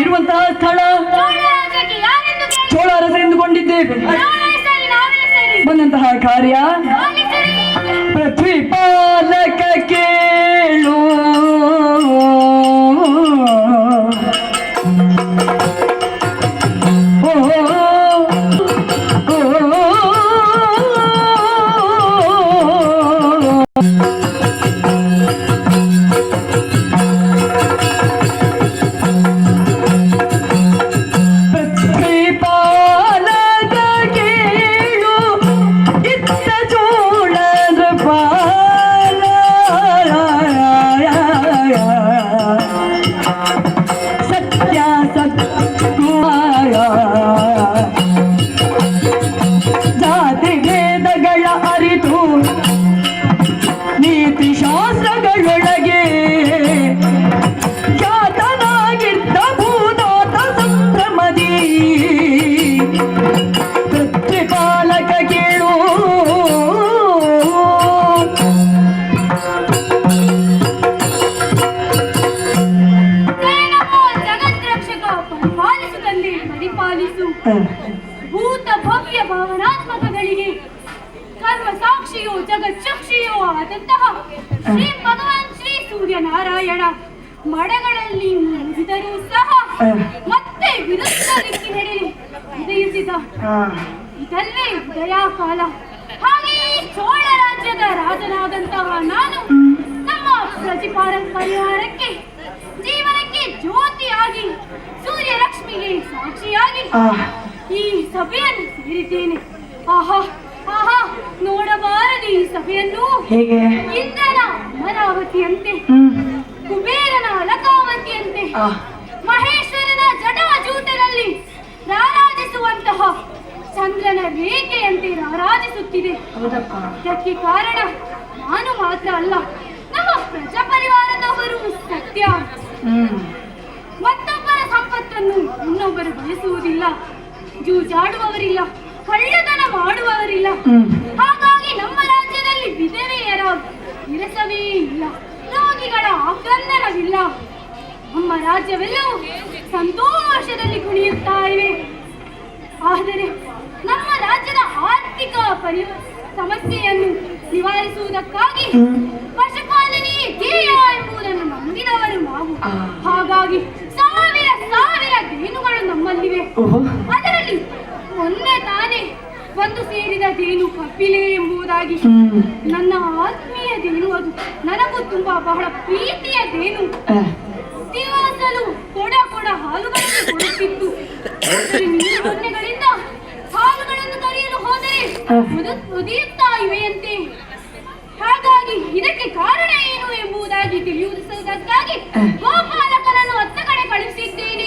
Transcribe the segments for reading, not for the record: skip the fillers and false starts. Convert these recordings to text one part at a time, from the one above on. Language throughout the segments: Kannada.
ಇರುವಂತಹ ಸ್ಥಳ ಚೋಳ ಅರಸರೆಂದುಕೊಂಡಿದ್ದೇವೆ. ಬಂದಂತಹ ಕಾರ್ಯ ಪೃಥ್ವಿ ಪಾಲಕ ಕೇಳು ಭೂತ ಭವ್ಯ ಭಾವನಾತ್ಮಕಗಳಿಗೆ ಕರ್ಮ ಸಾಕ್ಷಿಯೋ ಜಗಚ್ಚಕ್ಷಿಯೋ ಆದಂತಹ ಶ್ರೀ ಭಗವಾನ್ ಶ್ರೀ ಸೂರ್ಯನಾರಾಯಣ ಮಡಗಳಲ್ಲಿ ಮುಗಿದರೂ ಸಹ ಮತ್ತೆ ವಿರುದ್ಧ ದಿಕ್ಕಿನೆಡೆಗೆ ಉದಯಿಸಿದ ಇದಲ್ಲೇ ಉದಯಕಾಲ. ಹಾಗೆಯೇ ಚೋಳ ರಾಜ್ಯದ ರಾಜನಾದಂತಹ ನಾನು ನಮ್ಮ ಪರಿವಾರಕ್ಕೆ ಜೀವನಕ್ಕೆ ಜ್ಯೋತಿಯಾಗಿ ಸೂರ್ಯ ಲಕ್ಷ್ಮಿಗೆ ಸಾಕ್ಷಿಯಾಗಿ ಈ ಸಭೆಯನ್ನು ಸೇರಿದ್ದೇನೆ. ಆಹಾ ಆಹಾ, ನೋಡಬಾರದು ಈ ಸಭೆಯನ್ನು. ಇಂದ್ರನ ಅಮರಾವತಿಯಂತೆ, ಕುಬೇರನ ಅಲಕಾವತಿಯಂತೆ, ಮಹೇಶ್ವರನ ಜಟಾಜೂಟದಲ್ಲಿ ರಾರಾಜಿಸುವಂತಹ ಚಂದ್ರನ ರೇಖೆಯಂತೆ ರಾರಾಜಿಸುತ್ತಿದೆ. ಇದಕ್ಕೆ ಕಾರಣ ನಾನು ಮಾತ್ರ ಅಲ್ಲ, ನಮ್ಮ ಪ್ರಜಾ ಪರಿವಾರದವರು ಸತ್ಯ. ಮತ್ತೊಬ್ಬರ ಸಂಪತ್ತನ್ನು ಇನ್ನೊಬ್ಬರು ಬಯಸುವುದಿಲ್ಲ, ಜೂಜಾಡುವವರಿಲ್ಲ, ಕಳ್ಳತನ ಮಾಡುವವರಿಲ್ಲ. ಹಾಗಾಗಿ ನಮ್ಮ ರಾಜ್ಯದಲ್ಲಿ ವಿಧವೆಯರ ವಿರಸವೇ ಇಲ್ಲ, ರೋಗಿಗಳ ಆಕ್ರಂದನವಿಲ್ಲ. ನಮ್ಮ ರಾಜ್ಯವೆಲ್ಲವೂ ಸಂತೋಷದಲ್ಲಿ ಕುಣಿಯುತ್ತಾ ಇವೆ. ಆದರೆ ನಮ್ಮ ರಾಜ್ಯದ ಆರ್ಥಿಕ ಸಮಸ್ಯೆಯನ್ನು ನಿವಾರಿಸುವುದಕ್ಕಾಗಿ ಪಶುಪಾಲನೆಯೇ ಧ್ಯೇಯ ಎಂಬುದನ್ನು ನಂಬಿದವರು ನಾವು. ಹಾಗಾಗಿ ಸಾವಿರ ಸಾವಿರ ದೇನುಗಳು ನಮ್ಮಲ್ಲಿವೆ. ಅದರಲ್ಲಿ ಮೊನ್ನೆ ತಾನೇ ಒಂದು ಸೇರಿದ ದೇನು ಕಪಿಲೆ ಎಂಬುದಾಗಿ ನನ್ನ ಆತ್ಮೀಯ ದೇನು. ಅದು ನನಗೂ ತುಂಬಾ ಬಹಳ ಪ್ರೀತಿಯ ದೇನು. ದಿವಸಲು ಕೊಡ ಕೊಡ ಹಾಲುಗಳನ್ನು ಕೊಡುತ್ತಿತ್ತು. ಮೊನ್ನೆಗಳಿಂದ ಹಾಲುಗಳನ್ನು ಕರೆಯಲು ಹೋದರೆ ಒದಿಯುತ್ತಾ ಇವೆಯಂತೆ. ಹಾಗಾಗಿ ಇದಕ್ಕೆ ಕಾರಣ ಏನು ಎಂಬುದಾಗಿ ತಿಳಿಯುವುದಕ್ಕಾಗಿ ಗೋಪಾಲಕನನ್ನು ಅತ್ತ ಕಡೆ ಕಳುಹಿಸಿದ್ದೇನೆ.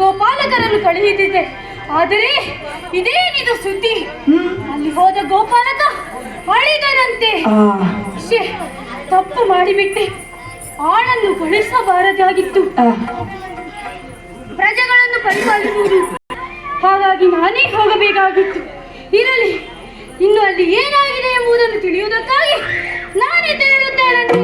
ಗೋಪಾಲಕರನ್ನು ಕಳುಹಿಸಿದೆ. ಆದರೆ ಇದೇನಿದು ಸುದ್ದಿ? ಅಲ್ಲಿ ಹೋದ ಗೋಪಾಲಕ ಅಳಿದನಂತೆ. ಶ್ಶೇ, ತಪ್ಪು ಮಾಡಿಬಿಟ್ಟೆ. ಆಳನ್ನು ಕಳಿಸಬಾರದಾಗಿತ್ತು. ಪ್ರಜೆಗಳನ್ನು ಪರಿಪಾಲಿಸುವುದು, ಹಾಗಾಗಿ ನಾನೇ ಹೋಗಬೇಕಾಗಿತ್ತು. ಇರಲಿ, ಇನ್ನು ಅಲ್ಲಿ ಏನಾಗಿದೆ ಎಂಬುದನ್ನು ತಿಳಿಯುವುದಕ್ಕಾಗಿ ನಾನೇ ತೆರಳುತ್ತೇನೆ.